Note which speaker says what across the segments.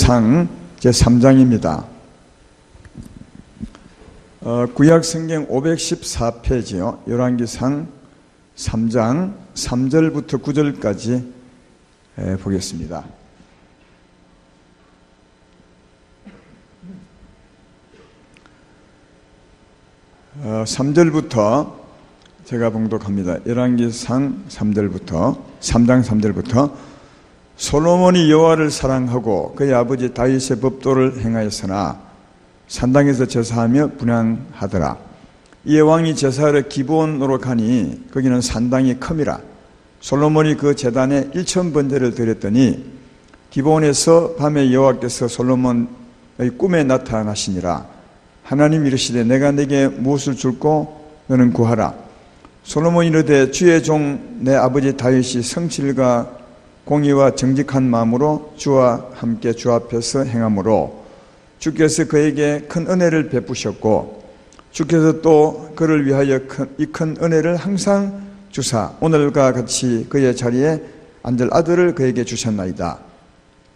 Speaker 1: 열왕기상 제3장입니다. 구약성경 514페이지요. 열왕기상 3장 3절부터 9절까지 보겠습니다. 어, 3절부터 제가 봉독합니다. 열왕기상 3장 3절부터 솔로몬이 여호와를 사랑하고 그의 아버지 다윗의 법도를 행하였으나 산당에서 제사하며 분향하더라. 이에 왕이 제사를 기브온으로 가니 거기는 산당이 큼이라. 솔로몬이 그 제단에 1000번제를 드렸더니 기브온에서 밤에 여호와께서 솔로몬의 꿈에 나타나시니라. 하나님 이르시되 내가 내게 무엇을 줄고 너는 구하라. 솔로몬이 이르되 주의 종 내 아버지 다윗이 성실과 공의와 정직한 마음으로 주와 함께 주 앞에서 행함으로 주께서 그에게 큰 은혜를 베푸셨고 주께서 또 그를 위하여 이 큰 은혜를 항상 주사 오늘과 같이 그의 자리에 앉을 아들을 그에게 주셨나이다.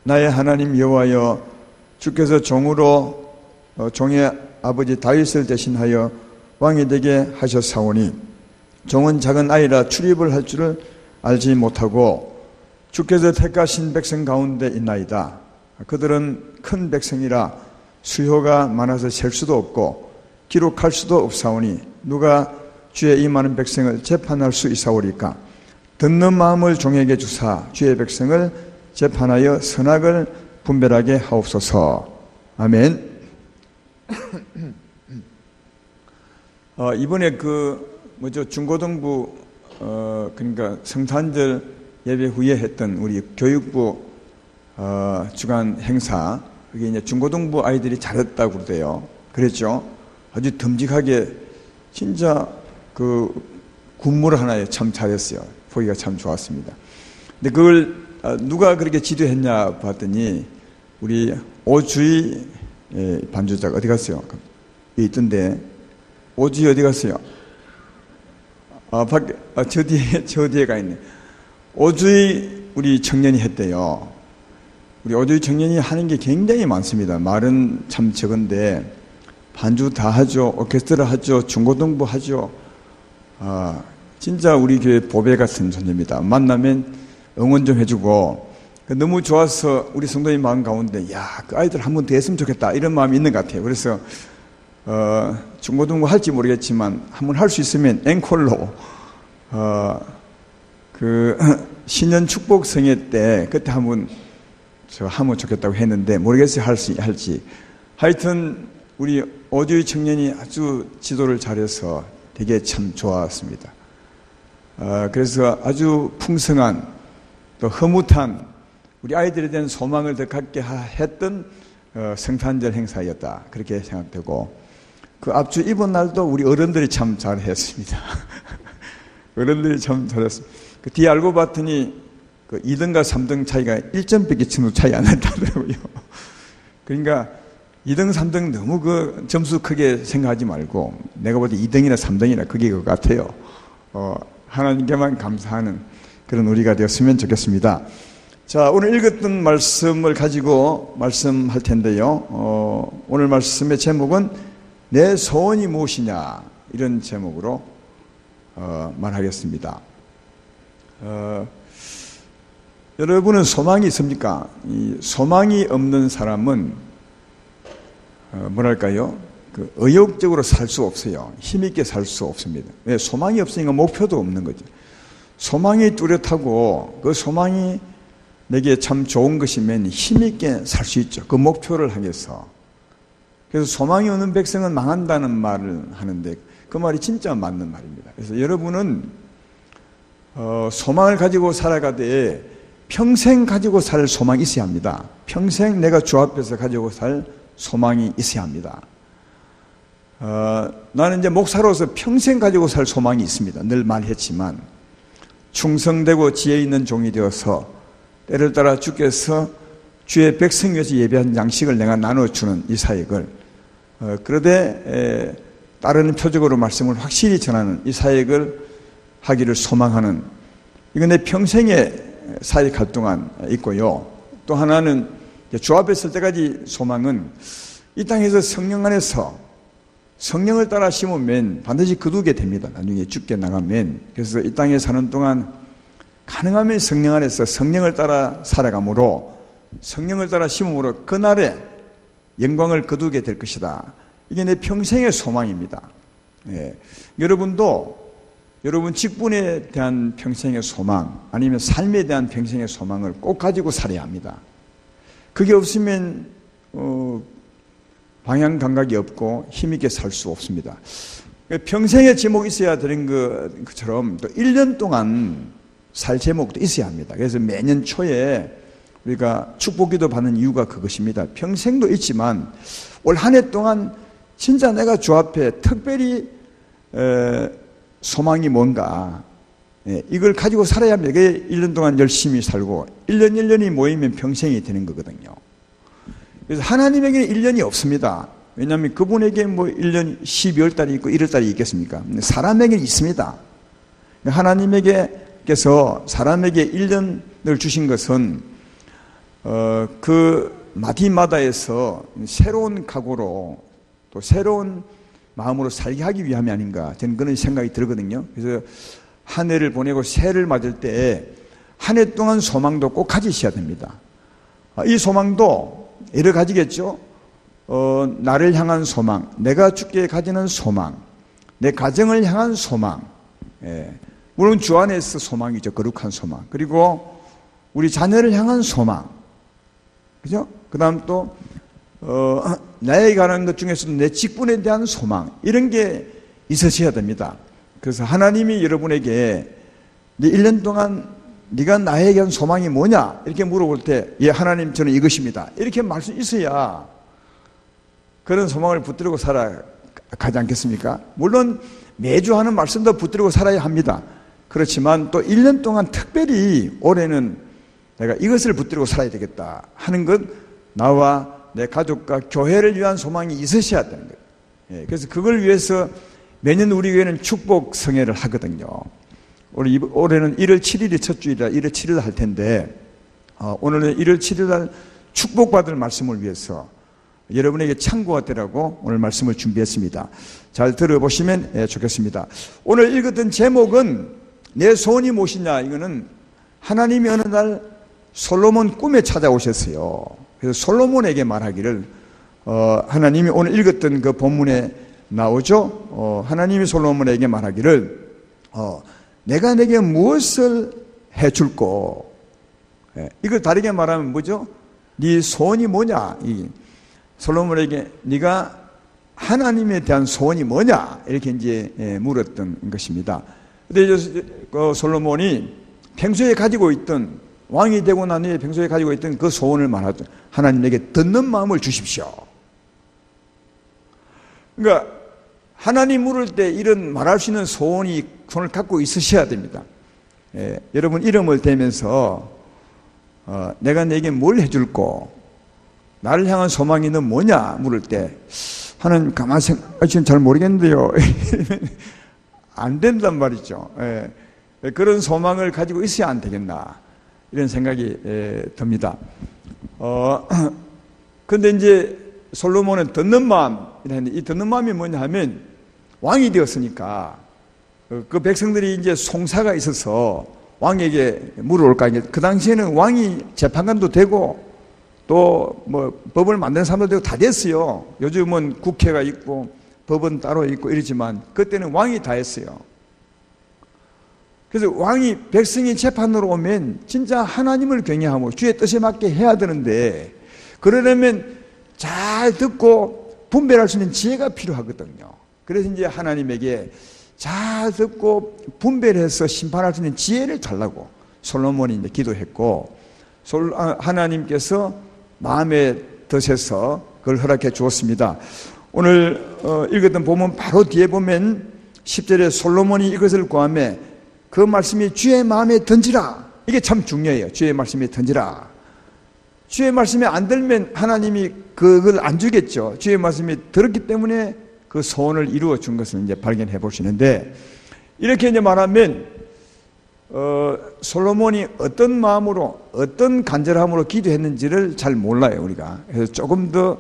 Speaker 1: 나의 하나님 여호와여, 주께서 종으로 종의 아버지 다윗을 대신하여 왕이 되게 하셨사오니 종은 작은 아이라 출입을 할 줄을 알지 못하고 주께서 택하신 백성 가운데 있나이다. 그들은 큰 백성이라 수효가 많아서 셀 수도 없고 기록할 수도 없사오니 누가 주의 이 많은 백성을 재판할 수 있사오리까? 듣는 마음을 종에게 주사 주의 백성을 재판하여 선악을 분별하게 하옵소서. 아멘. 이번에 중고등부 그러니까 성탄절 예배 후에 했던 우리 교육부 주간 행사, 그게 이제 중고등부 아이들이 잘했다고 그러대요. 그랬죠? 아주 듬직하게 진짜 그 군무를 하나에 참 잘했어요. 보기가 참 좋았습니다. 근데 그걸 누가 그렇게 지도했냐 봤더니 우리 오주희 반주자가 어디 갔어요? 여기 있던데 오주희 어디 갔어요? 저 뒤에 가 있네. 오주희 우리 청년이 했대요. 우리 오주희 청년이 하는 게 굉장히 많습니다. 말은 참 적은데 반주 다 하죠. 오케스트라 하죠. 중고등부 하죠. 진짜 우리 교회 보배 같은 존재입니다. 만나면 응원 좀 해주고 너무 좋아서 우리 성도님 마음 가운데 그 아이들 한 번 더 했으면 좋겠다 이런 마음이 있는 것 같아요. 그래서 중고등부 할지 모르겠지만 한번 할 수 있으면 앵콜로 그 신년 축복 성회 때 그때 한번 하면 좋겠다고 했는데 모르겠어요. 할지. 하여튼 우리 오주희 청년이 아주 지도를 잘해서 되게 참 좋았습니다. 그래서 아주 풍성한 또 흐뭇한 우리 아이들에 대한 소망을 더 갖게 했던 성탄절 행사였다. 그렇게 생각되고 그 앞주 이번 날도 우리 어른들이 참 잘했습니다. 어른들이 참 잘했습니다. 그 뒤에 알고 봤더니 그 2등과 3등 차이가 1점밖에 정도 차이 안 났다더라고요. 그러니까 2등, 3등 너무 그 점수 크게 생각하지 말고 내가 볼 때 2등이나 3등이나 그게 것 같아요. 하나님께만 감사하는 그런 우리가 되었으면 좋겠습니다. 자, 오늘 읽었던 말씀을 가지고 말씀할 텐데요. 오늘 말씀의 제목은 내 소원이 무엇이냐 이런 제목으로 말하겠습니다. 여러분은 소망이 있습니까? 이 소망이 없는 사람은 뭐랄까요? 그 의욕적으로 살 수 없어요. 힘있게 살 수 없습니다. 왜? 소망이 없으니까 목표도 없는 거죠. 소망이 뚜렷하고 그 소망이 내게 참 좋은 것이면 힘있게 살 수 있죠. 그 목표를 향해서. 그래서 소망이 없는 백성은 망한다는 말을 하는데 그 말이 진짜 맞는 말입니다. 그래서 여러분은 소망을 가지고 살아가되 평생 가지고 살 소망이 있어야 합니다. 평생 내가 주 앞에서 가지고 살 소망이 있어야 합니다. 나는 이제 목사로서 평생 가지고 살 소망이 있습니다. 늘 말했지만 충성되고 지혜 있는 종이 되어서 때를 따라 주께서 주의 백성 위해서 예배한 양식을 내가 나눠주는 이 사역을 그러되 따르는 표적으로 말씀을 확실히 전하는 이 사역을 하기를 소망하는 이건 내 평생에 사역할 동안 있고요. 또 하나는 주 앞에 설 때까지 소망은 이 땅에서 성령 안에서 성령을 따라 심으면 반드시 거두게 됩니다. 나중에 죽게 나가면. 그래서 이 땅에 사는 동안 가능하면 성령 안에서 성령을 따라 살아감으로 성령을 따라 심음으로 그날에 영광을 거두게 될 것이다. 이게 내 평생의 소망입니다. 예. 여러분도 여러분 직분에 대한 평생의 소망 아니면 삶에 대한 평생의 소망을 꼭 가지고 살아야 합니다. 그게 없으면 방향 감각이 없고 힘있게 살 수 없습니다. 평생의 제목이 있어야 되는 것처럼 또 1년 동안 살 제목도 있어야 합니다. 그래서 매년 초에 우리가 축복기도 받는 이유가 그것입니다. 평생도 있지만 올 한 해 동안 진짜 내가 주 앞에 특별히 소망이 뭔가 이걸 가지고 살아야 합니다. 그게 1년 동안 열심히 살고 1년 1년이 모이면 평생이 되는 거거든요. 그래서 하나님에게는 1년이 없습니다. 왜냐하면 그분에게 뭐 1년 12월 달이 있고 1월 달이 있겠습니까? 사람에게는 있습니다. 하나님께서 사람에게 1년을 주신 것은 그 마디마다에서 새로운 각오로 또 새로운 마음으로 살게 하기 위함이 아닌가 저는 그런 생각이 들거든요. 그래서 한 해를 보내고 새해를 맞을 때 한 해 동안 소망도 꼭 가지셔야 됩니다. 이 소망도 여러 가지겠죠. 나를 향한 소망, 내가 죽게 가지는 소망, 내 가정을 향한 소망, 물론 주 안에서 소망이죠. 거룩한 소망. 그리고 우리 자녀를 향한 소망, 그죠? 그 다음 또 나에게 관한 것 중에서도 내 직분에 대한 소망, 이런 게 있으셔야 됩니다. 그래서 하나님이 여러분에게 1년 동안 네가 나에게 대한 소망이 뭐냐? 이렇게 물어볼 때, 예, 하나님 저는 이것입니다. 이렇게 말씀 있어야 그런 소망을 붙들고 살아가지 않겠습니까? 물론 매주 하는 말씀도 붙들고 살아야 합니다. 그렇지만 또 1년 동안 특별히 올해는 내가 이것을 붙들고 살아야 되겠다 하는 것, 나와 내 가족과 교회를 위한 소망이 있으셔야 되는 거예요. 예, 그래서 그걸 위해서 매년 우리 교회는 축복 성회를 하거든요. 올해는 1월 7일이 첫 주일이라 1월 7일 할 텐데 오늘은 1월 7일 날 축복받을 말씀을 위해서 여러분에게 참고가 되라고 오늘 말씀을 준비했습니다. 잘 들어보시면 좋겠습니다. 오늘 읽었던 제목은 내 소원이 무엇이냐. 이거는 하나님이 어느 날 솔로몬 꿈에 찾아오셨어요. 그래서 솔로몬에게 말하기를 하나님이 오늘 읽었던 그 본문에 나오죠. 하나님이 솔로몬에게 말하기를 내가 내게 무엇을 해줄꼬. 이걸 다르게 말하면 뭐죠? 네 소원이 뭐냐. 솔로몬에게 네가 하나님에 대한 소원이 뭐냐 이렇게 이제 물었던 것입니다. 근데 솔로몬이 평소에 가지고 있던, 왕이 되고 난 후에 평소에 가지고 있던 그 소원을 말하던, 하나님에게 듣는 마음을 주십시오. 그러니까 하나님 물을 때 이런 말할 수 있는 손을 갖고 있으셔야 됩니다. 여러분 이름을 대면서 내가 내게 뭘 해줄꼬, 나를 향한 소망이 너 뭐냐 물을 때 하나님 가만히 지금 잘 모르겠는데요. 안 된단 말이죠. 그런 소망을 가지고 있어야 안 되겠나 이런 생각이 듭니다. 근데 이제 솔로몬은 듣는 마음, 이 듣는 마음이 뭐냐 하면 왕이 되었으니까 그 백성들이 이제 송사가 있어서 왕에게 물어올 거 아니에요. 그 당시에는 왕이 재판관도 되고 또 뭐 법을 만드는 사람도 되고 다 됐어요. 요즘은 국회가 있고 법은 따로 있고 이러지만 그때는 왕이 다 했어요. 그래서 왕이 백성이 재판으로 오면 진짜 하나님을 경외하고 주의 뜻에 맞게 해야 되는데 그러려면 잘 듣고 분별할 수 있는 지혜가 필요하거든요. 그래서 이제 하나님에게 잘 듣고 분별해서 심판할 수 있는 지혜를 달라고 솔로몬이 이제 기도했고 하나님께서 마음에 드셔서 그걸 허락해 주었습니다. 오늘 읽었던 본문 바로 뒤에 보면 10절에 솔로몬이 이것을 구하며 그 말씀이 주의 마음에 든지라. 이게 참 중요해요. 주의 말씀에 든지라. 주의 말씀에 안 들면 하나님이 그걸 안 주겠죠. 주의 말씀이 들었기 때문에 그 소원을 이루어 준 것을 이제 발견해 보시는데, 이렇게 이제 말하면 솔로몬이 어떤 마음으로 어떤 간절함으로 기도했는지를 잘 몰라요 우리가. 그래서 조금 더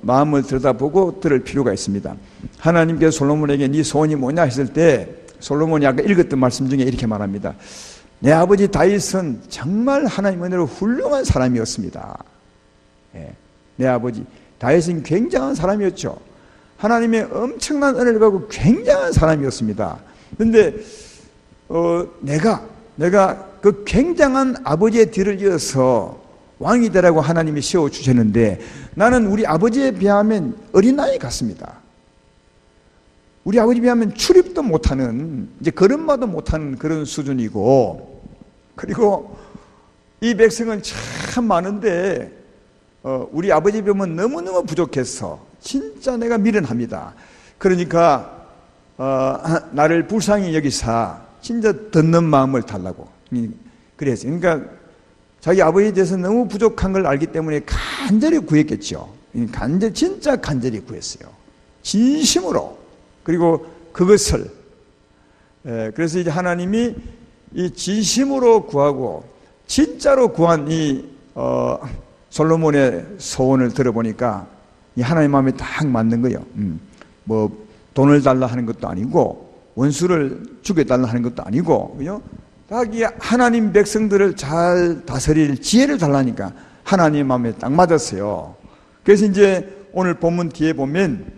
Speaker 1: 마음을 들여다보고 들을 필요가 있습니다. 하나님께서 솔로몬에게 네 소원이 뭐냐 했을 때 솔로몬이 아까 읽었던 말씀 중에 이렇게 말합니다. 내 아버지 다윗은 정말 하나님 은혜로 훌륭한 사람이었습니다. 내 아버지 다윗은 굉장한 사람이었죠. 하나님의 엄청난 은혜를 받고 굉장한 사람이었습니다. 그런데 내가 그 굉장한 아버지의 뒤를 이어서 왕이 되라고 하나님이 세워주셨는데 나는 우리 아버지에 비하면 어린아이 같습니다. 우리 아버지에 비하면 출입도 못하는, 이제 걸음마도 못하는 그런 수준이고, 그리고 이 백성은 참 많은데 우리 아버지에 비하면 너무너무 부족해서 진짜 내가 미련합니다. 그러니까 나를 불쌍히 여기사 진짜 듣는 마음을 달라고 그랬어요. 그러니까 자기 아버지에 대해서 너무 부족한 걸 알기 때문에 간절히 구했겠죠. 진짜 간절히 구했어요. 진심으로. 그리고 그것을 그래서 이제 하나님이 이 진심으로 구하고 진짜로 구한 이 솔로몬의 소원을 들어보니까 이 하나님 마음에 딱 맞는 거예요. 뭐 돈을 달라 하는 것도 아니고 원수를 죽여달라 하는 것도 아니고, 그죠? 딱 이 하나님 백성들을 잘 다스릴 지혜를 달라니까 하나님 마음에 딱 맞았어요. 그래서 이제 오늘 본문 뒤에 보면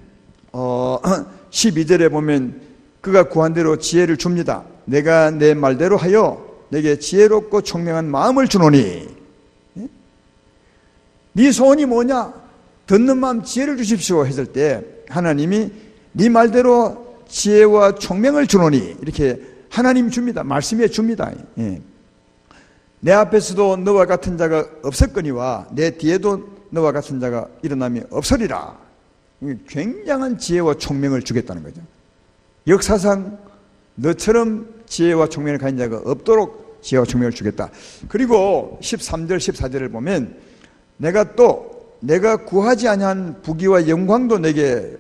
Speaker 1: 12절에 보면 그가 구한 대로 지혜를 줍니다. 내가 내 말대로 하여 내게 지혜롭고 총명한 마음을 주노니. 네 소원이 뭐냐? 듣는 마음 지혜를 주십시오 했을 때 하나님이 네 말대로 지혜와 총명을 주노니 이렇게 하나님 줍니다. 말씀해 줍니다. 내 앞에서도 너와 같은 자가 없었거니와 내 뒤에도 너와 같은 자가 일어남이 없으리라. 굉장한 지혜와 총명을 주겠다는 거죠. 역사상 너처럼 지혜와 총명을 가진 자가 없도록 지혜와 총명을 주겠다. 그리고 13절 14절을 보면 내가 구하지 아니한 부귀와 영광도 내게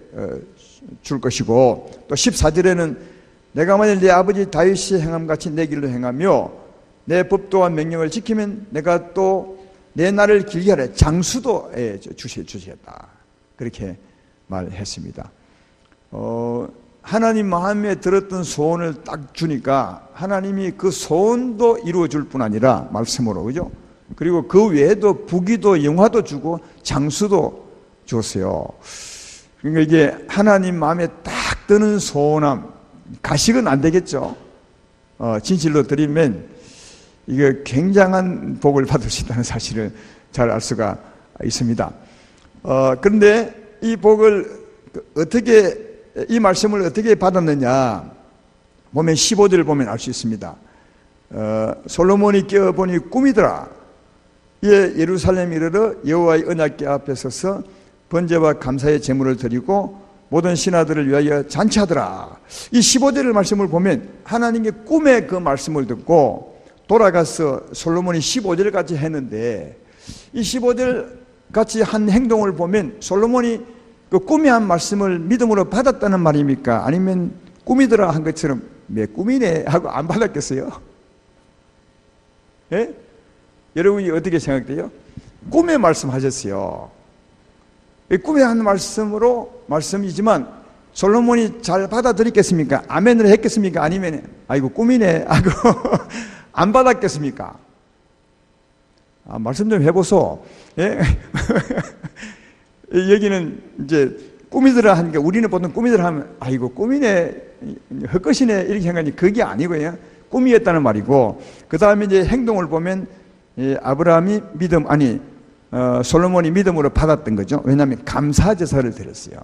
Speaker 1: 줄 것이고, 또 14절에는 내가 만일 내 아버지 다윗이 행함같이 내 길로 행하며 내 법도와 명령을 지키면 내가 또 내 날을 길게 하래 장수도 주시겠다. 그렇게 말했습니다. 하나님 마음에 들었던 소원을 딱 주니까 하나님이 그 소원도 이루어줄 뿐 아니라 말씀으로, 그죠? 그리고 그 외에도 부귀도 영화도 주고 장수도 줬어요. 그러니까 이게 하나님 마음에 딱 드는 소원함, 가식은 안 되겠죠. 진실로 드리면 이게 굉장한 복을 받을 수 있다는 사실을 잘 알 수가 있습니다. 그런데 이 복을 이 말씀을 어떻게 받았느냐 보면 15절을 보면 알 수 있습니다. 솔로몬이 깨어보니 꿈이더라. 예루살렘 이르러 여호와의 언약궤 앞에 서서 번제와 감사의 제물을 드리고 모든 신하들을 위하여 잔치하더라. 이 15절의 말씀을 보면 하나님의 꿈의 그 말씀을 듣고 돌아가서 솔로몬이 15절 같이 했는데, 이 15절 같이 한 행동을 보면 솔로몬이 그 꿈에 한 말씀을 믿음으로 받았다는 말입니까? 아니면 꿈이더라 한 것처럼 내 꿈이네 하고 안 받았겠어요? 예? 여러분이 어떻게 생각돼요? 꿈에 말씀하셨어요. 꿈에 한 말씀이지만 솔로몬이 잘 받아들였겠습니까? 아멘을 했겠습니까? 아니면 아이고 꿈이네 하고 안 받았겠습니까? 말씀 좀 해보소. 예? 여기는 이제 꿈이더라 하니까 우리는 보통 꿈이더라 하면 아이고 꿈이네 헛것이네 이렇게 생각하니 그게 아니고요. 꿈이었다는 말이고, 그 다음에 이제 행동을 보면 아브라함이 솔로몬이 믿음으로 받았던 거죠. 왜냐하면 감사 제사를 드렸어요.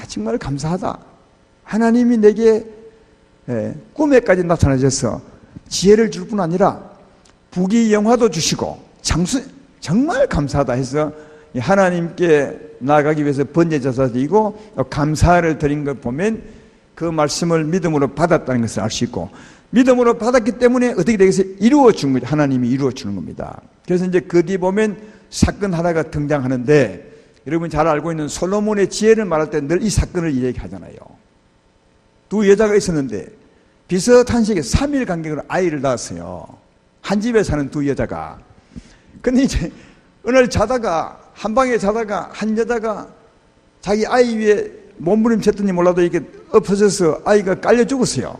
Speaker 1: 정말 감사하다. 하나님이 내게 꿈에까지 나타나셔서 지혜를 줄 뿐 아니라 부귀 영화도 주시고 정말 감사하다 해서 하나님께 나아가기 위해서 번제 제사 드리고 감사를 드린 걸 보면 그 말씀을 믿음으로 받았다는 것을 알 수 있고, 믿음으로 받았기 때문에 어떻게 되겠어요? 이루어 준 거죠. 하나님이 이루어 주는 겁니다. 그래서 이제 그 뒤에 보면 사건 하나가 등장하는데, 여러분 잘 알고 있는 솔로몬의 지혜를 말할 때 늘 이 사건을 이야기하잖아요. 두 여자가 있었는데 비슷한 시기에 3일 간격으로 아이를 낳았어요. 한 집에 사는 두 여자가. 근데 이제 어느 날 자다가 한 방에 자다가 한 여자가 자기 아이 위에 몸부림쳤더니 몰라도 이렇게 엎어져서 아이가 깔려 죽었어요.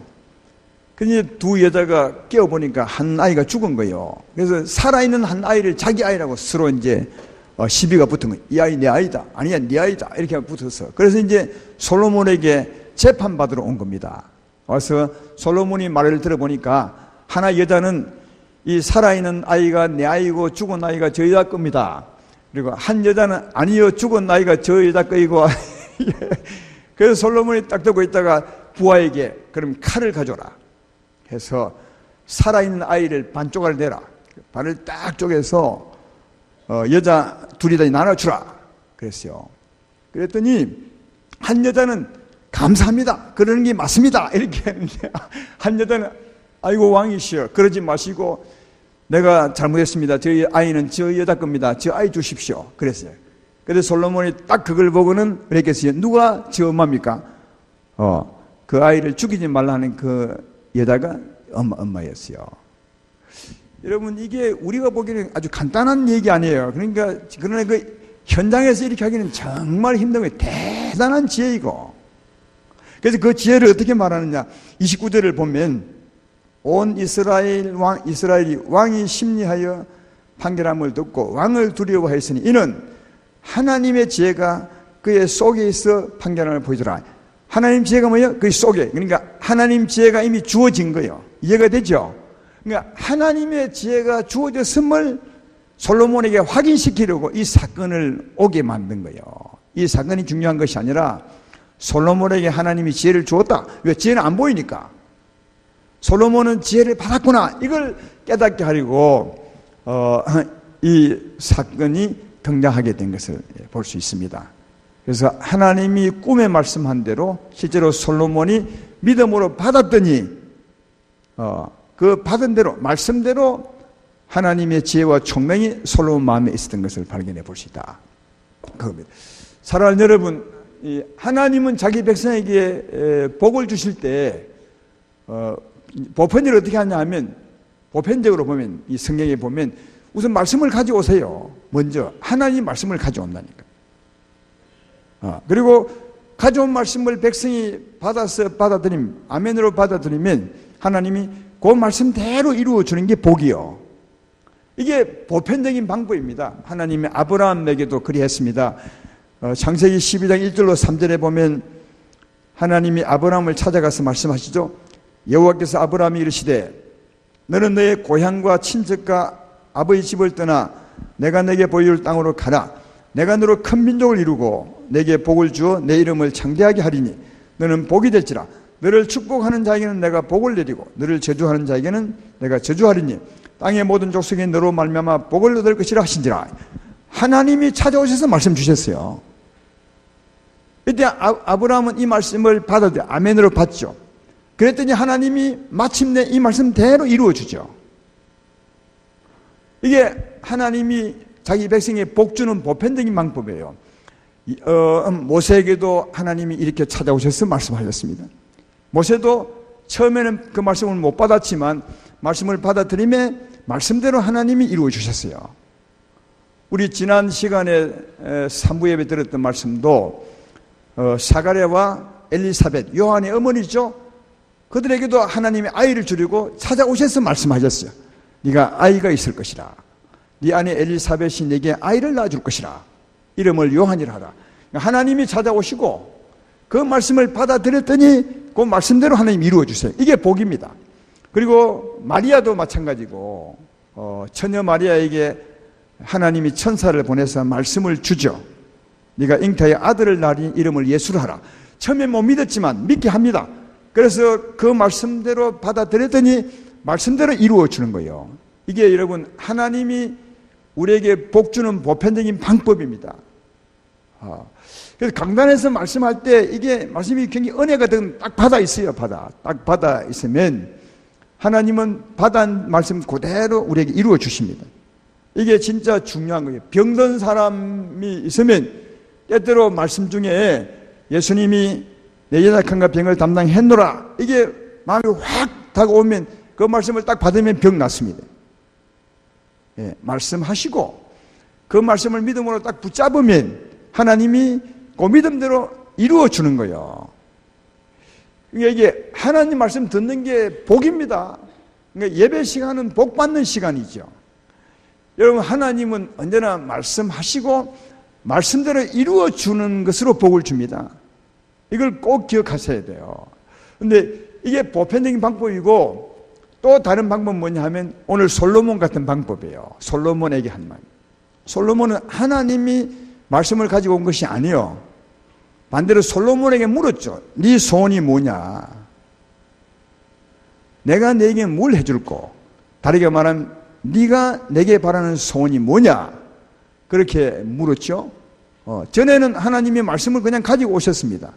Speaker 1: 근데 두 여자가 깨어보니까 한 아이가 죽은 거예요. 그래서 살아있는 한 아이를 자기 아이라고 서로 이제 시비가 붙은 거예요. 이 아이 내 아이다. 아니야 네 아이다. 이렇게 붙어서. 그래서 이제 솔로몬에게 재판받으러 온 겁니다. 와서 솔로몬이 말을 들어보니까 하나 여자는 이 살아있는 아이가 내 아이고 죽은 아이가 저 여자 겁니다. 그리고 한 여자는 아니요 죽은 아이가 저 여자 거이고 그래서 솔로몬이 딱 듣고 있다가 부하에게 그럼 칼을 가져라 해서 살아있는 아이를 반쪽을 내라. 발을 딱 쪼개서 여자 둘이 다 나눠주라 그랬어요. 그랬더니 한 여자는 감사합니다. 그러는 게 맞습니다. 이렇게 했는데 한 여자는 아이고 왕이시여 그러지 마시고 내가 잘못했습니다. 저희 아이는 저 여자 겁니다. 저 아이 주십시오. 그랬어요. 그래서 솔로몬이 딱 그걸 보고는 그랬겠어요. 누가 저 엄마입니까? 그 아이를 죽이지 말라는 그 여자가 엄마였어요. 여러분 이게 우리가 보기에는 아주 간단한 얘기 아니에요. 그러나 그 현장에서 이렇게 하기는 정말 힘든 거예요. 대단한 지혜이고. 그래서 그 지혜를 어떻게 말하느냐? 29절을 보면 온 이스라엘이 왕이 심리하여 판결함을 듣고 왕을 두려워하였으니 이는 하나님의 지혜가 그의 속에 있어 판결함을 보이더라. 하나님 지혜가 뭐예요? 그 속에. 그러니까 하나님 지혜가 이미 주어진 거예요. 이해가 되죠? 그러니까 하나님의 지혜가 주어졌음을 솔로몬에게 확인시키려고 이 사건을 오게 만든 거예요. 이 사건이 중요한 것이 아니라 솔로몬에게 하나님이 지혜를 주었다. 왜? 지혜는 안 보이니까. 솔로몬은 지혜를 받았구나. 이걸 깨닫게 하려고 이 사건이 등장하게 된 것을 볼 수 있습니다. 그래서 하나님이 꿈에 말씀한 대로 실제로 솔로몬이 믿음으로 받았더니 그 받은 대로 말씀대로 하나님의 지혜와 총명이 솔로몬 마음에 있었던 것을 발견해 볼 수 있다. 그겁니다. 사랑하는 여러분, 하나님은 자기 백성에게 복을 주실 때 보편적으로 어떻게 하냐 하면 보편적으로 보면 이 성경에 보면 우선 말씀을 가져오세요. 먼저 하나님 말씀을 가져온다니까. 그리고 가져온 말씀을 백성이 받아들이면 아멘으로 받아들이면 하나님이 그 말씀대로 이루어 주는 게 복이요. 이게 보편적인 방법입니다. 하나님이 아브라함에게도 그리했습니다. 창세기 12장 1절로 3절에 보면 하나님이 아브라함을 찾아가서 말씀하시죠. 여호와께서 아브라함이 이르시되 너는 너의 고향과 친척과 아버지 집을 떠나 내가 내게 보여줄 땅으로 가라. 내가 너로 큰 민족을 이루고 내게 복을 주어 내 이름을 창대하게 하리니 너는 복이 될지라. 너를 축복하는 자에게는 내가 복을 내리고 너를 저주하는 자에게는 내가 저주하리니 땅의 모든 족속이 너로 말미암아 복을 얻을 것이라 하신지라. 하나님이 찾아오셔서 말씀 주셨어요. 이때 아브라함은 이 말씀을 받아들여 아멘으로 받죠. 그랬더니 하나님이 마침내 이 말씀대로 이루어 주죠. 이게 하나님이 자기 백성에 복 주는 보편적인 방법이에요. 모세에게도 하나님이 이렇게 찾아오셔서 말씀하셨습니다. 모세도 처음에는 그 말씀을 못 받았지만 말씀을 받아들이며 말씀대로 하나님이 이루어 주셨어요. 우리 지난 시간에 3부 예배 들었던 말씀도 사가랴와 엘리사벳, 요한의 어머니죠. 그들에게도 하나님이 아이를 주려고 찾아오셔서 말씀하셨어요. 네가 아이가 있을 것이라. 네 아내 엘리사벳이 네게 아이를 낳아줄 것이라. 이름을 요한이라 하라. 하나님이 찾아오시고 그 말씀을 받아들였더니 그 말씀대로 하나님이 이루어 주세요. 이게 복입니다. 그리고 마리아도 마찬가지고 처녀 마리아에게 하나님이 천사를 보내서 말씀을 주죠. 네가 잉태의 아들을 낳으니 이름을 예수로 하라. 처음에 못 믿었지만 믿게 합니다. 그래서 그 말씀대로 받아들였더니 말씀대로 이루어 주는 거예요. 이게 여러분 하나님이 우리에게 복 주는 보편적인 방법입니다. 그래서 강단에서 말씀할 때 이게 말씀이 굉장히 은혜가 딱 받아 있어요. 딱 받아 있으면 하나님은 받은 말씀 그대로 우리에게 이루어 주십니다. 이게 진짜 중요한 거예요. 병든 사람이 있으면 때때로 말씀 중에 예수님이 내 연약함과 병을 담당했노라. 이게 마음이 확 다가오면 그 말씀을 딱 받으면 병 낫습니다. 예, 말씀하시고 그 말씀을 믿음으로 딱 붙잡으면 하나님이 그 믿음대로 이루어 주는 거예요. 그러니까 이게 하나님 말씀 듣는 게 복입니다. 그러니까 예배 시간은 복 받는 시간이죠. 여러분, 하나님은 언제나 말씀하시고 말씀대로 이루어 주는 것으로 복을 줍니다. 이걸 꼭 기억하셔야 돼요. 근데 이게 보편적인 방법이고, 또 다른 방법은 뭐냐 하면 오늘 솔로몬 같은 방법이에요. 솔로몬에게 한 말. 솔로몬은 하나님이 말씀을 가지고 온 것이 아니에요. 반대로 솔로몬에게 물었죠. 네 소원이 뭐냐? 내가 네게 뭘 해줄꼬? 다르게 말하면 네가 내게 바라는 소원이 뭐냐? 그렇게 물었죠. 전에는 하나님의 말씀을 그냥 가지고 오셨습니다.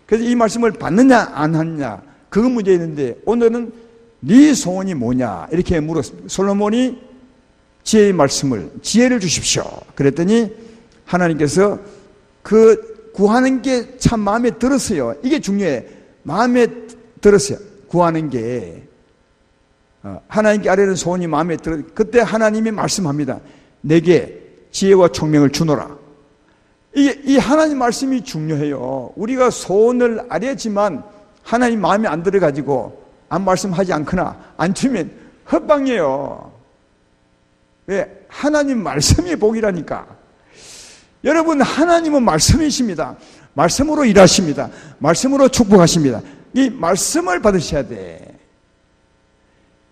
Speaker 1: 그래서 이 말씀을 받느냐 안 하느냐 그건 문제였는데, 오늘은 네 소원이 뭐냐 이렇게 물었습니다. 솔로몬이 지혜의 말씀을, 지혜를 주십시오. 그랬더니 하나님께서 그 구하는 게 참 마음에 들었어요. 이게 중요해. 마음에 들었어요. 구하는 게. 하나님께 아뢰는 소원이 마음에 들어. 그때 하나님이 말씀합니다. 내게 지혜와 총명을 주노라. 이 하나님 말씀이 중요해요. 우리가 소원을 아뢰지만 하나님 마음에 안 들어가지고 안 말씀하지 않거나 안 주면 헛방이에요. 왜? 하나님 말씀이 복이라니까. 여러분, 하나님은 말씀이십니다. 말씀으로 일하십니다. 말씀으로 축복하십니다. 이 말씀을 받으셔야 돼.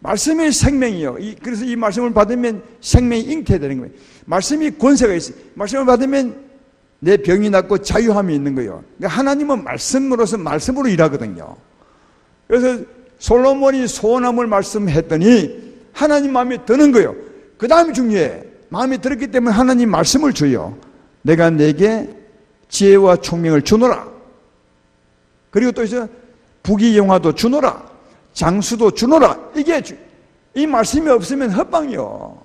Speaker 1: 말씀이 생명이요. 그래서 이 말씀을 받으면 생명이 잉태되는 거예요. 말씀이 권세가 있어요. 말씀을 받으면 내 병이 낫고 자유함이 있는 거예요. 그러니까 하나님은 말씀으로서 말씀으로 일하거든요. 그래서 솔로몬이 소원함을 말씀했더니 하나님 마음에 드는 거예요. 그 다음이 중요해. 마음에 들었기 때문에 하나님 말씀을 줘요. 내가 내게 지혜와 총명을 주노라. 그리고 또 이제 부귀영화도 주노라. 장수도 주노라. 이 말씀이 없으면 헛방이요.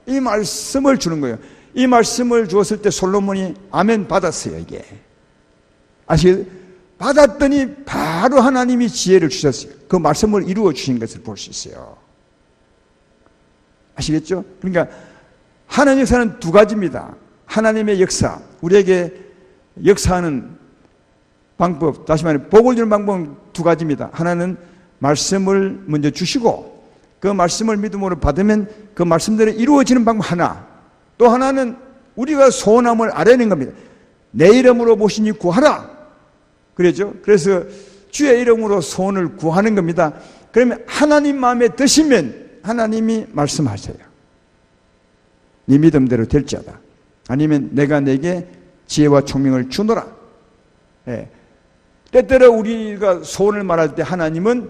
Speaker 1: 이 말씀을 주는 거예요. 이 말씀을 주었을 때 솔로몬이 아멘 받았어요. 이게 아시겠어요? 받았더니 바로 하나님이 지혜를 주셨어요. 그 말씀을 이루어 주신 것을 볼 수 있어요. 아시겠죠? 그러니까 하나님의 역사는 두 가지입니다. 하나님의 역사, 우리에게 역사하는 방법, 다시 말해 복을 주는 방법은 두 가지입니다. 하나는 말씀을 먼저 주시고 그 말씀을 믿음으로 받으면 그 말씀대로 이루어지는 방법 하나, 또 하나는 우리가 소원함을 아뢰는 겁니다. 내 이름으로 모시니 구하라. 그러죠? 그래서 주의 이름으로 소원을 구하는 겁니다. 그러면 하나님 마음에 드시면 하나님이 말씀하세요. 네 믿음대로 될지어다. 아니면 내가 내게 지혜와 총명을 주노라. 예. 때때로 우리가 소원을 말할 때 하나님은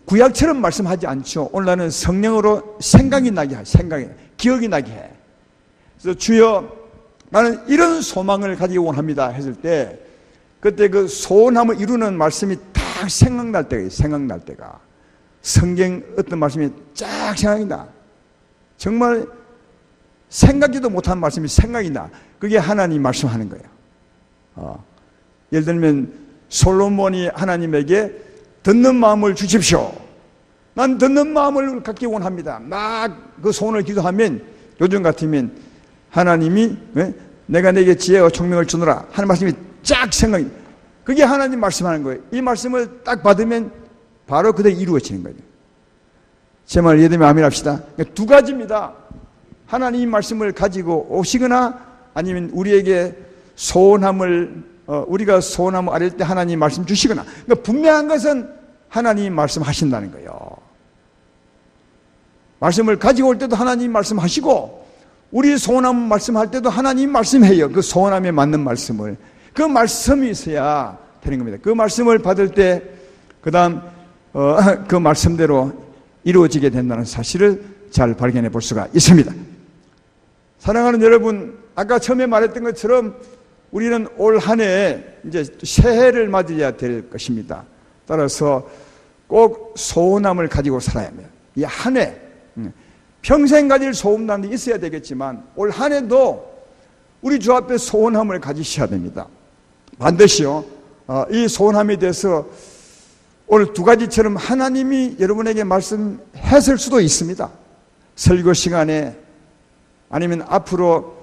Speaker 1: 구약처럼 말씀하지 않죠. 오늘날은 성령으로 생각이 나게 해. 기억이 나게 해. 그래서 주여 나는 이런 소망을 가지고 원합니다 했을 때 그때 그 소원함을 이루는 말씀이 딱 생각날 때가 있어요. 생각날 때가. 성경 어떤 말씀이 쫙 생각이 나. 정말 생각지도 못한 말씀이 생각이 나. 그게 하나님 말씀하는 거예요. 예를 들면 솔로몬이 하나님에게 듣는 마음을 주십시오. 난 듣는 마음을 갖기 원합니다. 막 그 소원을 기도하면 요즘 같으면 하나님이 내가 내게 지혜와 총명을 주노라 하는 말씀이 쫙 생각이 나. 그게 하나님 말씀하는 거예요. 이 말씀을 딱 받으면 바로 그대로 이루어지는 거예요. 제 말 이해되면 아멘 합시다. 두 가지입니다. 하나님 말씀을 가지고 오시거나 아니면 우리에게 소원함을 우리가 소원함을 아뢰 때 하나님 말씀 주시거나. 그러니까 분명한 것은 하나님 말씀하신다는 거예요. 말씀을 가지고 올 때도 하나님 말씀하시고 우리 소원함 말씀할 때도 하나님 말씀해요. 그 소원함에 맞는 말씀을. 그 말씀이 있어야 되는 겁니다. 그 말씀을 받을 때 그 다음 그 말씀대로 이루어지게 된다는 사실을 잘 발견해 볼 수가 있습니다. 사랑하는 여러분, 아까 처음에 말했던 것처럼 우리는 올 한 해 이제 새해를 맞이해야 될 것입니다. 따라서 꼭 소원함을 가지고 살아야 합니다. 이 한 해 평생 가질 소원함이 있어야 되겠지만 올 한 해도 우리 주 앞에 소원함을 가지셔야 됩니다. 반드시요, 이 소원함에 대해서 오늘 두 가지처럼 하나님이 여러분에게 말씀했을 수도 있습니다. 설교 시간에, 아니면 앞으로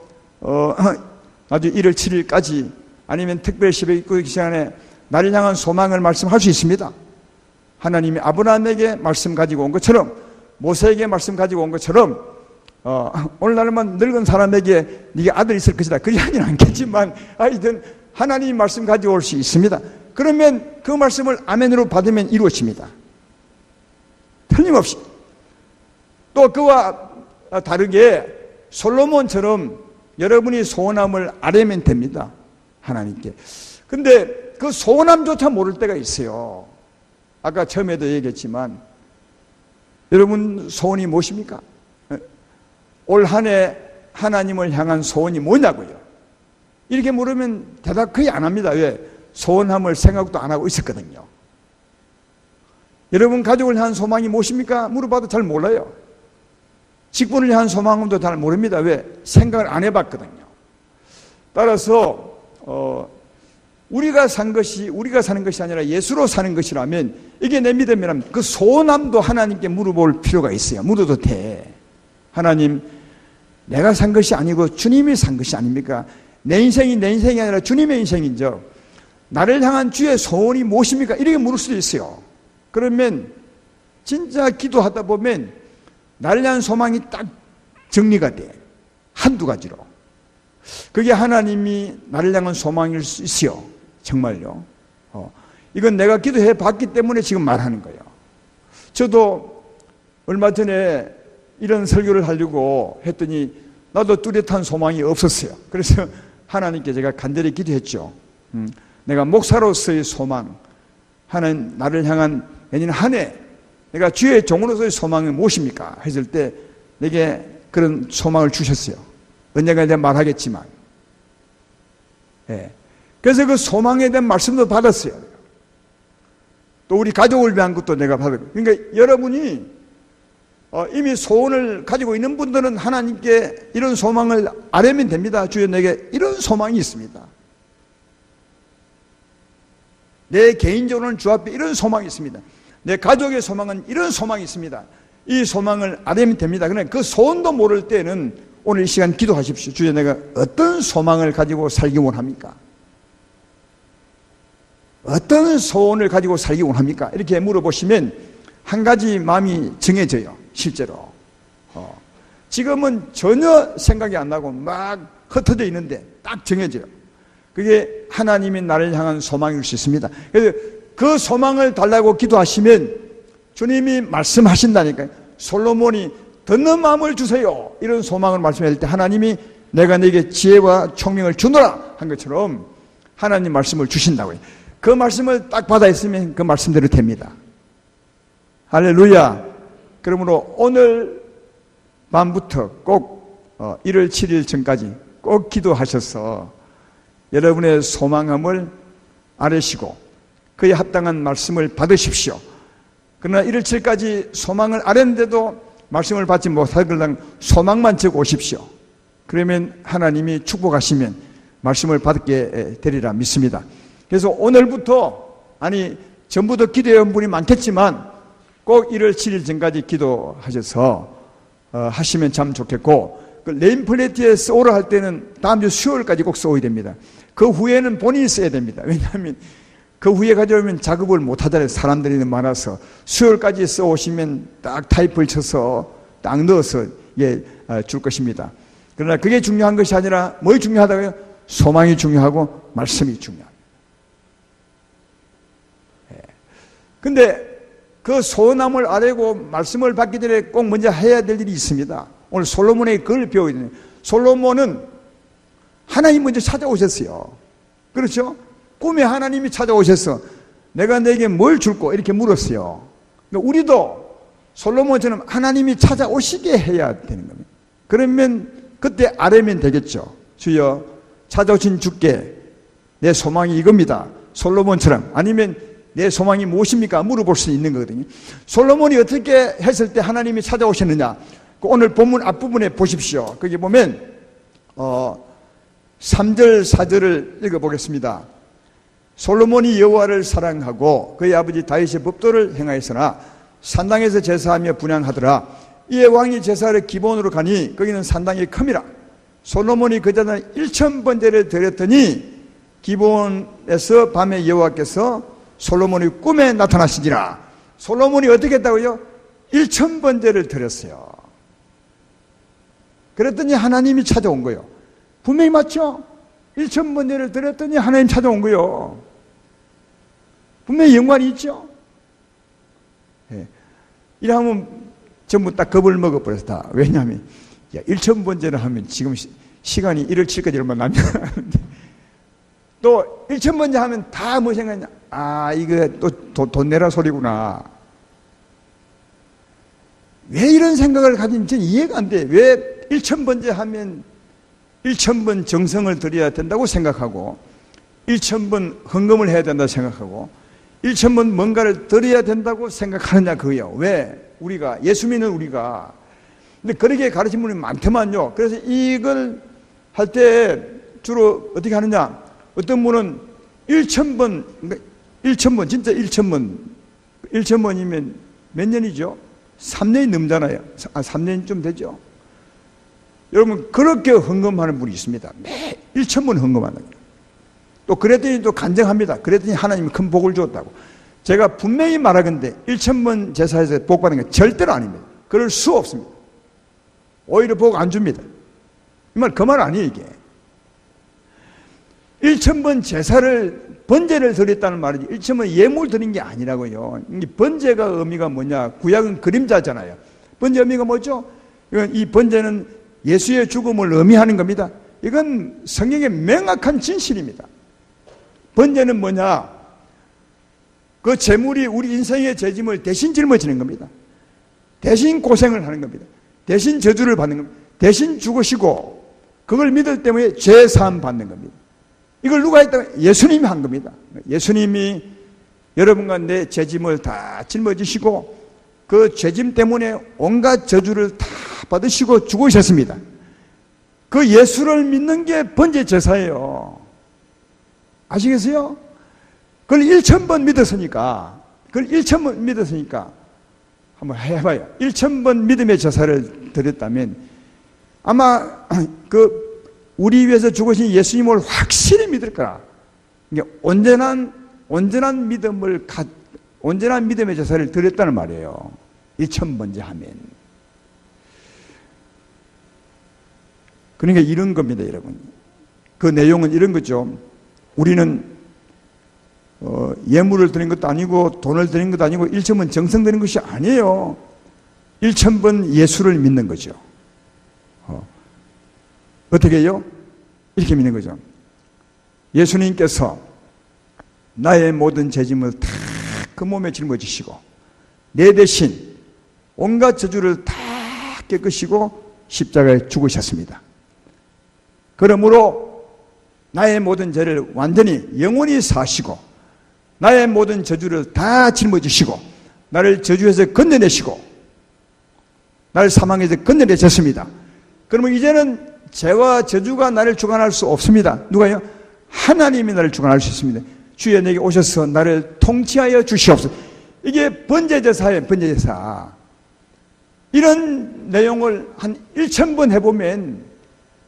Speaker 1: 아주 1월 7일까지, 아니면 특별 새벽 기도 시간에 나를 향한 소망을 말씀할 수 있습니다. 하나님이 아브라함에게 말씀 가지고 온 것처럼, 모세에게 말씀 가지고 온 것처럼, 오늘날만 늙은 사람에게 네가 아들이 있을 것이다, 그리 하진 않겠지만 하여튼 하나님이 말씀 가지고 올 수 있습니다. 그러면 그 말씀을 아멘으로 받으면 이루어집니다. 틀림없이. 또 그와 다르게 솔로몬처럼 여러분이 소원함을 아뢰면 됩니다, 하나님께. 근데 그 소원함조차 모를 때가 있어요. 아까 처음에도 얘기했지만, 여러분 소원이 무엇입니까? 올 한 해 하나님을 향한 소원이 뭐냐고요? 이렇게 물으면 대답 거의 안 합니다. 왜? 소원함을 생각도 안 하고 있었거든요. 여러분 가족을 향한 소망이 무엇입니까? 물어봐도 잘 몰라요. 직분을 향한 소망도 잘 모릅니다. 왜? 생각을 안 해봤거든요. 따라서 우리가 사는 것이 아니라 예수로 사는 것이라면, 이게 내 믿음이라면 그 소원함도 하나님께 물어볼 필요가 있어요. 물어도 돼. 하나님, 내가 산 것이 아니고 주님이 산 것이 아닙니까? 내 인생이 내 인생이 아니라 주님의 인생이죠. 나를 향한 주의 소원이 무엇입니까? 이렇게 물을 수도 있어요. 그러면 진짜 기도하다 보면 나를 향한 소망이 딱 정리가 돼. 한두 가지로. 그게 하나님이 나를 향한 소망일 수 있어요. 정말요. 이건 내가 기도해 봤기 때문에 지금 말하는 거예요. 저도 얼마 전에 이런 설교를 하려고 했더니 나도 뚜렷한 소망이 없었어요. 그래서 하나님께 제가 간절히 기도했죠. 내가 목사로서의 소망, 하나님 나를 향한 내년 한 해 내가 주의 종으로서의 소망이 무엇입니까? 했을 때 내게 그런 소망을 주셨어요. 언젠가 내가 말하겠지만. 예. 그래서 그 소망에 대한 말씀도 받았어요. 또 우리 가족을 위한 것도 내가 받았고. 그러니까 여러분이 이미 소원을 가지고 있는 분들은 하나님께 이런 소망을 아뢰면 됩니다. 주여, 내게 이런 소망이 있습니다. 내 개인적으로는 주 앞에 이런 소망이 있습니다. 내 가족의 소망은 이런 소망이 있습니다. 이 소망을 아뢰면 됩니다. 그러나 그 소원도 모를 때는 오늘 이 시간 기도하십시오. 주여, 내가 어떤 소망을 가지고 살기 원합니까? 어떤 소원을 가지고 살기 원합니까? 이렇게 물어보시면 한 가지 마음이 정해져요. 실제로. 지금은 전혀 생각이 안 나고 막 흩어져 있는데 딱 정해져요. 그게 하나님이 나를 향한 소망일 수 있습니다. 그래서 그 소망을 달라고 기도하시면 주님이 말씀하신다니까요. 솔로몬이 듣는 마음을 주세요, 이런 소망을 말씀할 때 하나님이 내가 네게 지혜와 총명을 주노라 한 것처럼 하나님 말씀을 주신다고요. 그 말씀을 딱 받아 있으면 그 말씀대로 됩니다. 할렐루야. 그러므로 오늘 밤부터 꼭 1월 7일 전까지 꼭 기도하셔서 여러분의 소망함을 아뢰시고 그에 합당한 말씀을 받으십시오. 그러나 1월 7일까지 소망을 아뢰는데도 말씀을 받지 못하거나 소망만 적어 오십시오. 그러면 하나님이 축복하시면 말씀을 받게 되리라 믿습니다. 그래서 오늘부터, 아니 전부터 기도해온 분이 많겠지만 꼭 1월 7일 전까지 기도하셔서 하시면 참 좋겠고, 그 네임플레이트에 써오라 할 때는 다음 주 수요일까지 꼭 써오야 됩니다. 그 후에는 본인이 써야 됩니다. 왜냐하면 그 후에 가져오면 작업을 못 하잖아요. 사람들이 많아서. 수요일까지 써오시면 딱 타입을 쳐서 딱 넣어서 줄 것입니다. 그러나 그게 중요한 것이 아니라 뭐가 중요하다고요? 소망이 중요하고 말씀이 중요합니다. 근데 그 소원함을 아뢰고 말씀을 받기 전에 꼭 먼저 해야 될 일이 있습니다. 오늘 솔로몬의 그걸 배워야 돼요. 솔로몬은 하나님 먼저 찾아오셨어요. 그렇죠? 꿈에 하나님이 찾아오셔서 내가 내게 뭘 줄까? 이렇게 물었어요. 그러니까 우리도 솔로몬처럼 하나님이 찾아오시게 해야 되는 겁니다. 그러면 그때 아뢰면 되겠죠. 주여, 찾아오신 주께 내 소망이 이겁니다. 솔로몬처럼. 아니면 내 소망이 무엇입니까? 물어볼 수 있는 거거든요. 솔로몬이 어떻게 했을 때 하나님이 찾아오셨느냐? 오늘 본문 앞부분에 보십시오. 거기 보면 3절 4절을 읽어보겠습니다. 솔로몬이 여호와를 사랑하고 그의 아버지 다윗의 법도를 행하였으나 산당에서 제사하며 분향하더라. 이에 왕이 제사를 기본으로 가니 거기는 산당이 큼이라. 솔로몬이 그자는 1000번제를 드렸더니 기본에서 밤에 여호와께서 솔로몬이 꿈에 나타나시니라. 솔로몬이 어떻게 했다고요? 1000번제를 드렸어요. 그랬더니 하나님이 찾아온 거예요. 분명히 맞죠? 1000번제를 드렸더니 하나님 찾아온 거예요. 분명히 연관이 있죠? 예. 이러면 전부 딱 겁을 먹어버려서 다. 왜냐하면 1000번제를 하면 지금 시간이 1월 7일까지 얼마 남지 않았는데 또 1000번째 하면 다 뭐 생각하냐? 아, 이거 또 돈 내라 소리구나. 왜 이런 생각을 가진지 이해가 안 돼. 왜 1000번째 하면 1000번 정성을 들여야 된다고 생각하고 1000번 헌금을 해야 된다고 생각하고 1000번 뭔가를 드려야 된다고 생각하느냐 그거예요. 왜? 우리가 예수 믿는 우리가 근데 그렇게 가르친 분이 많더만요. 그래서 이걸 할 때 주로 어떻게 하느냐? 어떤 분은 1000번, 1000번, 진짜 1000번이면 몇 년이죠? 3년이 넘잖아요. 3년이 좀 되죠. 여러분 그렇게 헌금하는 분이 있습니다. 매 1000번 헌금하는 거예요. 또 그랬더니 또 간증합니다. 그랬더니 하나님이 큰 복을 주었다고. 제가 분명히 말하건대 1000번 제사에서 복 받는 게 절대로 아닙니다. 그럴 수 없습니다. 오히려 복 안 줍니다. 이 말 그 말 아니에요 이게. 1000번 제사를 번제를 드렸다는 말이지 1000번 예물 드린 게 아니라고요. 이 번제가 의미가 뭐냐? 구약은 그림자잖아요. 번제 의미가 뭐죠? 이 번제는 예수의 죽음을 의미하는 겁니다. 이건 성경의 명확한 진실입니다. 번제는 뭐냐? 그 제물이 우리 인생의 죄짐을 대신 짊어지는 겁니다. 대신 고생을 하는 겁니다. 대신 저주를 받는 겁니다. 대신 죽으시고 그걸 믿을 때문에 죄 사함 받는 겁니다. 이걸 누가 했다면 예수님이 한 겁니다. 예수님이 여러분과 내 죄짐을 다 짊어지시고 그 죄짐 때문에 온갖 저주를 다 받으시고 죽으셨습니다. 그 예수를 믿는 게 번제 제사예요. 아시겠어요? 그걸 1000번 믿었으니까 한번 해봐요. 1000번 믿음의 제사를 드렸다면 아마 그 우리 위해서 죽으신 예수님을 확실히 믿을 거라. 온전한 믿음의 제사를 드렸다는 말이에요. 1000번째 하면. 그러니까 이런 겁니다, 여러분. 그 내용은 이런 거죠. 우리는 예물을 드린 것도 아니고 돈을 드린 것도 아니고 1000번 정성 드린 것이 아니에요. 1000번 예수를 믿는 거죠. 어떻게 해요? 이렇게 믿는 거죠. 예수님께서 나의 모든 죄짐을 다 그 몸에 짊어지시고 내 대신 온갖 저주를 다 깨끗이고 십자가에 죽으셨습니다. 그러므로 나의 모든 죄를 완전히 영원히 사시고 나의 모든 저주를 다 짊어지시고 나를 저주에서 건져내시고 나를 사망에서 건져내셨습니다. 그러면 이제는 죄와 저주가 나를 주관할 수 없습니다. 누가요? 하나님이 나를 주관할 수 있습니다. 주여 내게 오셔서 나를 통치하여 주시옵소서. 이게 번제제사예요. 번제제사. 이런 내용을 한 1000번 해보면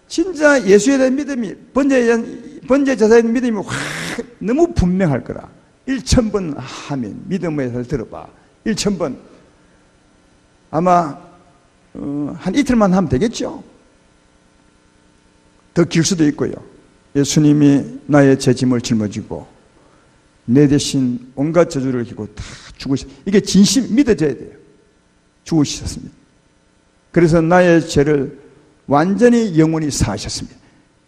Speaker 1: 진짜 예수에 대한 믿음이 번제제사에 대한 믿음이 확 너무 분명할 거라. 1000번 하면 믿음의 예사를 들어봐. 1000번 아마 한 이틀만 하면 되겠죠. 더 길 수도 있고요. 예수님이 나의 죄짐을 짊어지고 내 대신 온갖 저주를 지고 다 죽으셨습니다. 이게 진심 믿어져야 돼요. 죽으셨습니다. 그래서 나의 죄를 완전히 영원히 사하셨습니다.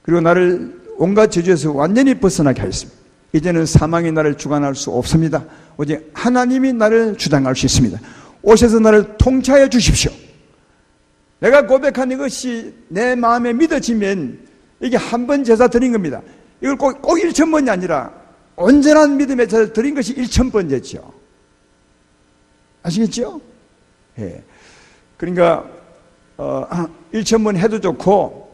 Speaker 1: 그리고 나를 온갖 저주에서 완전히 벗어나게 하셨습니다. 이제는 사망이 나를 주관할 수 없습니다. 오직 하나님이 나를 주장할 수 있습니다. 오셔서 나를 통치하여 주십시오. 내가 고백한 이것이 내 마음에 믿어지면 이게 한 번 제사 드린 겁니다. 이걸 꼭 1000번이 아니라 온전한 믿음의 제사를 드린 것이 1000번제죠. 아시겠죠? 예. 그러니까 1000번 해도 좋고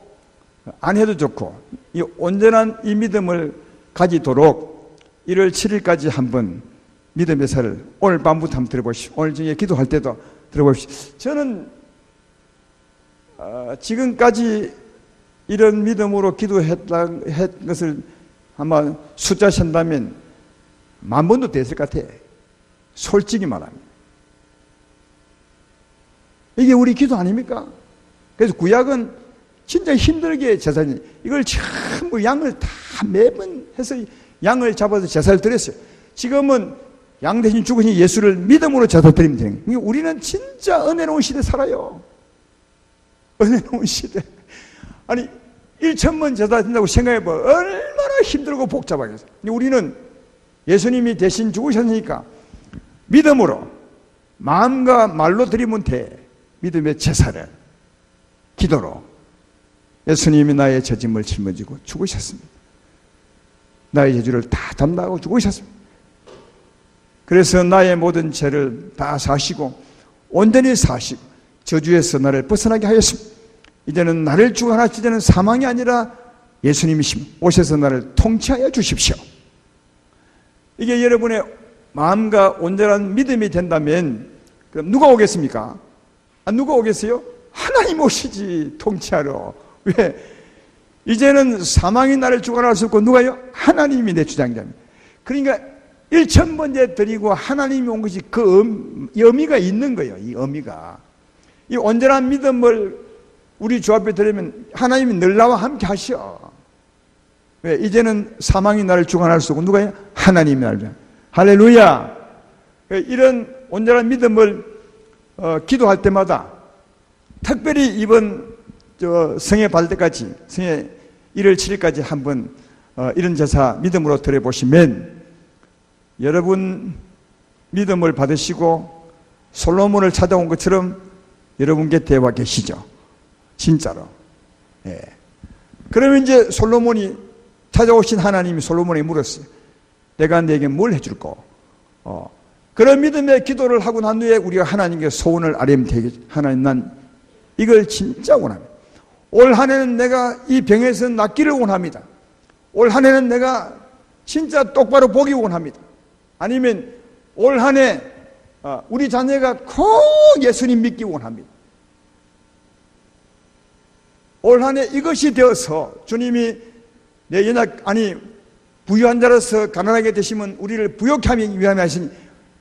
Speaker 1: 안 해도 좋고 이 온전한 이 믿음을 가지도록 1월 7일까지 한번 믿음의 제사를 오늘 밤부터 한번 들어보십시오. 오늘 중에 기도할 때도 들어보십시오. 저는 지금까지 이런 믿음으로 기도했던 것을 아마 숫자 센다면 10,000번도 됐을 것 같아. 솔직히 말합니다. 이게 우리 기도 아닙니까? 그래서 구약은 진짜 힘들게 제사니 이걸 전부 양을 다 매번 해서 양을 잡아서 제사를 드렸어요. 지금은 양 대신 죽으신 예수를 믿음으로 제사 드리면 되는 거예요. 우리는 진짜 은혜로운 시대 살아요. 은혜로운 시대. 아니 1,000번 제사 드린다고 생각해봐. 얼마나 힘들고 복잡하겠어요. 우리는 예수님이 대신 죽으셨으니까 믿음으로 마음과 말로 드리면 돼. 믿음의 제사를 기도로 예수님이 나의 죄짐을 짊어지고 죽으셨습니다. 나의 죄를 다 담당하고 죽으셨습니다. 그래서 나의 모든 죄를 다 사시고 온전히 사시고 저주에서 나를 벗어나게 하였습니다. 이제는 나를 주관하시는 사망이 아니라 예수님이십니다. 오셔서 나를 통치하여 주십시오. 이게 여러분의 마음과 온전한 믿음이 된다면 그럼 누가 오겠습니까? 누가 오겠어요? 하나님 오시지 통치하러. 왜? 이제는 사망이 나를 주관할 수 없고 누가요? 하나님이 내 주장자입니다. 그러니까 1,000번째 드리고 하나님이 온 것이 그 의미가 있는 거예요. 이 의미가. 이 온전한 믿음을 우리 주 앞에 드리면 하나님이 늘 나와 함께 하셔. 왜? 이제는 사망이 나를 주관할 수 없고 누가요? 하나님이 나를 주관. 할렐루야. 이런 온전한 믿음을 기도할 때마다 특별히 이번 성회 받을 때까지 성회 1월 7일까지 한번 이런 제사 믿음으로 드려보시면 여러분 믿음을 받으시고 솔로몬을 찾아온 것처럼 여러분 곁에 와 계시죠. 진짜로. 예. 그러면 이제 솔로몬이 찾아오신 하나님이 솔로몬에게 물었어요. 내가 내게 뭘 해줄까? 그런 믿음의 기도를 하고 난 후에 우리가 하나님께 소원을 아뢰면 되겠죠. 하나님, 난 이걸 진짜 원합니다. 올 한 해는 내가 이 병에서 낫기를 원합니다. 올 한 해는 내가 진짜 똑바로 보기 원합니다. 아니면 올 한 해 우리 자녀가 꼭 예수님 믿기 원합니다. 올 한 해 이것이 되어서 주님이 내 연약 부유한 자로서 가난하게 되시면 우리를 부욕케 하기 위함에 하시니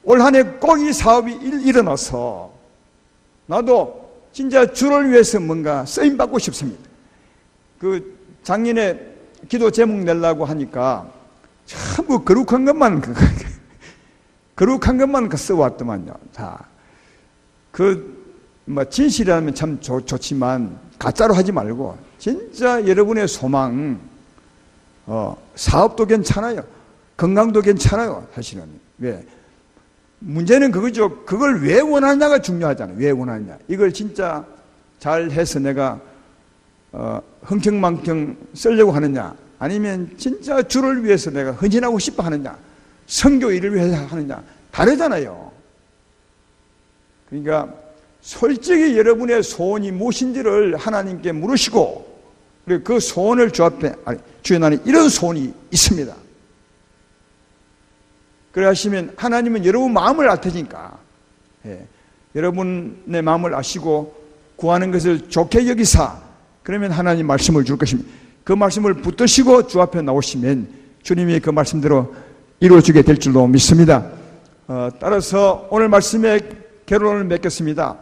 Speaker 1: 올 한 해 꼭 이 사업이 일어나서 나도 진짜 주를 위해서 뭔가 쓰임받고 싶습니다. 그 작년에 기도 제목 내려고 하니까 전부 거룩한 것만 써왔더만요. 다. 진실이라면 참 좋지만 가짜로 하지 말고 진짜 여러분의 소망, 사업도 괜찮아요. 건강도 괜찮아요. 사실은. 왜? 문제는 그거죠. 그걸 왜 원하느냐가 중요하잖아요. 왜 원하느냐. 이걸 진짜 잘 해서 내가 흥청망청 쓰려고 하느냐, 아니면 진짜 주를 위해서 내가 헌신하고 싶어 하느냐, 선교 일을 위해서 하느냐, 다르잖아요. 그러니까 솔직히 여러분의 소원이 무엇인지를 하나님께 물으시고, 그리고 그 소원을 주 앞에, 주여 나는 이런 소원이 있습니다. 그래 하시면 하나님은 여러분 마음을 알 테니까, 여러분의 마음을 아시고 구하는 것을 좋게 여기사, 그러면 하나님 말씀을 줄 것입니다. 그 말씀을 붙드시고 주 앞에 나오시면 주님이 그 말씀대로 이루어지게 될 줄로 믿습니다. 따라서 오늘 말씀에 결론을 맺겠습니다.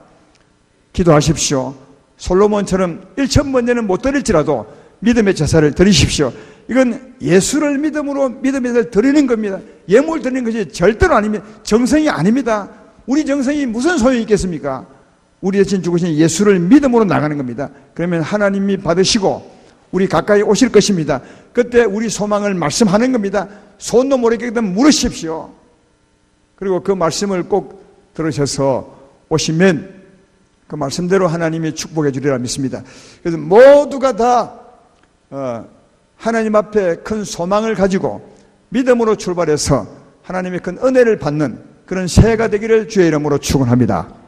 Speaker 1: 기도하십시오. 솔로몬처럼 1,000번째는 못 드릴지라도 믿음의 제사를 드리십시오. 이건 예수를 믿음의 제사를 드리는 겁니다. 예물 드리는 것이 절대로 아닙니다. 정성이 아닙니다. 우리 정성이 무슨 소용이 있겠습니까? 우리 대신 죽으신 예수를 믿음으로 나가는 겁니다. 그러면 하나님이 받으시고 우리 가까이 오실 것입니다. 그때 우리 소망을 말씀하는 겁니다. 손도 모르겠거든 물으십시오. 그리고 그 말씀을 꼭 들으셔서 오시면 그 말씀대로 하나님이 축복해 주리라 믿습니다. 그래서 모두가 다 하나님 앞에 큰 소망을 가지고 믿음으로 출발해서 하나님의 큰 은혜를 받는 그런 새해가 되기를 주의 이름으로 축원합니다.